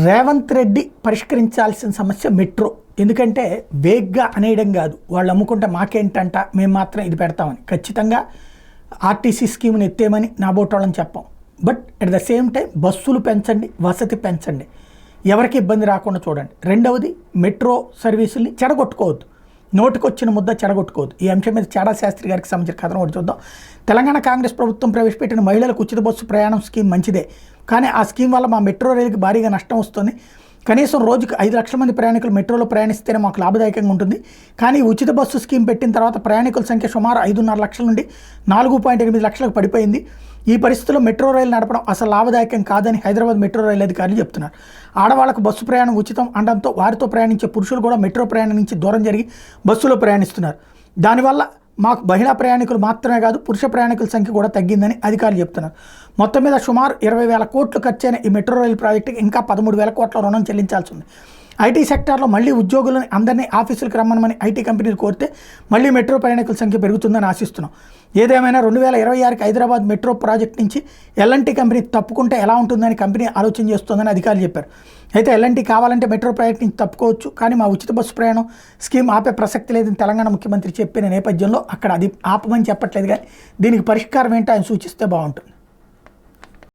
రేవంత్ రెడ్డి పరిష్కరించాల్సిన సమస్య మెట్రో. ఎందుకంటే వేగ్గా అనేయడం కాదు, వాళ్ళు అమ్ముకుంటే మాకేంటంట, మేము మాత్రం ఇది పెడతామని. ఖచ్చితంగా ఆర్టీసీ స్కీమ్ని ఎత్తేమని నా బోటోళ్ళని చెప్పాం. But at the same time బస్సులు పెంచండి, వసతి పెంచండి, ఎవరికి ఇబ్బంది రాకుండా చూడండి. రెండవది, మెట్రో సర్వీసుల్ని చెడగొట్టుకోవద్దు, నోటికొచ్చిన ముద్ద చెడగొట్టుకోవద్దు. ఈ అంశం మీద చాడా శాస్త్రి గారికి సంబంధించిన కథను ఒకటి చూద్దాం. తెలంగాణ కాంగ్రెస్ ప్రభుత్వం ప్రవేశపెట్టిన మహిళలకు ఉచిత బస్సు ప్రయాణం స్కీమ్ మంచిదే, కానీ ఆ స్కీమ్ వల్ల మా మెట్రో రైలుకి భారీగా నష్టం వస్తుంది. కనీసం రోజుకు 5 లక్షల మంది ప్రయాణికులు మెట్రోలో ప్రయాణిస్తేనే మాకు లాభదాయకంగా ఉంటుంది. కానీ ఉచిత బస్సు స్కీమ్ పెట్టిన తర్వాత ప్రయాణికుల సంఖ్య సుమారు 5.5 లక్షల నుండి 4.8 లక్షలకు పడిపోయింది. ఈ పరిస్థితుల్లో మెట్రో రైలు నడపడం అసలు లాభదాయకం కాదని హైదరాబాద్ మెట్రో రైలు అధికారులు చెప్తున్నారు. ఆడవాళ్లకు బస్సు ప్రయాణం ఉచితం అనడంతో వారితో ప్రయాణించే పురుషులు కూడా మెట్రో ప్రయాణం నుంచి దూరం జరిగి బస్సులో ప్రయాణిస్తున్నారు. దానివల్ల మాకు మహిళా ప్రయాణికులు మాత్రమే కాదు, పురుష ప్రయాణికుల సంఖ్య కూడా తగ్గిందని అధికారులు చెప్తున్నారు. మొత్తం మీద సుమారు 20,000 కోట్లు ఖర్చైన ఈ మెట్రో రైలు ప్రాజెక్టుకి ఇంకా 13,000 కోట్ల రుణం చెల్లించాల్సి ఉంది. ఐటీ సెక్టార్లో మళ్ళీ ఉద్యోగులను అందరినీ ఆఫీసులకు రమ్మనమని ఐటీ కంపెనీలు కోరితే మళ్ళీ మెట్రో ప్రయాణికుల సంఖ్య పెరుగుతుందని ఆశిస్తున్నాం. ఏదేమైనా 2026కి హైదరాబాద్ మెట్రో ప్రాజెక్ట్ నుంచి ఎల్ఎన్టీ కంపెనీ తప్పుకుంటే ఎలా ఉంటుందని కంపెనీ ఆలోచన చేస్తోందని అధికారులు చెప్పారు. అయితే ఎల్ఎన్టీ కావాలంటే మెట్రో ప్రాజెక్ట్ నుంచి తప్పుకోవచ్చు, కానీ మా ఉచిత బస్సు ప్రయాణం స్కీమ్ ఆపే ప్రసక్తి లేదని తెలంగాణ ముఖ్యమంత్రి చెప్పిన నేపథ్యంలో అక్కడ అది ఆపమని చెప్పట్లేదు, కానీ దీనికి పరిష్కారం ఏంటో ఆయన సూచిస్తే బాగుంటుంది.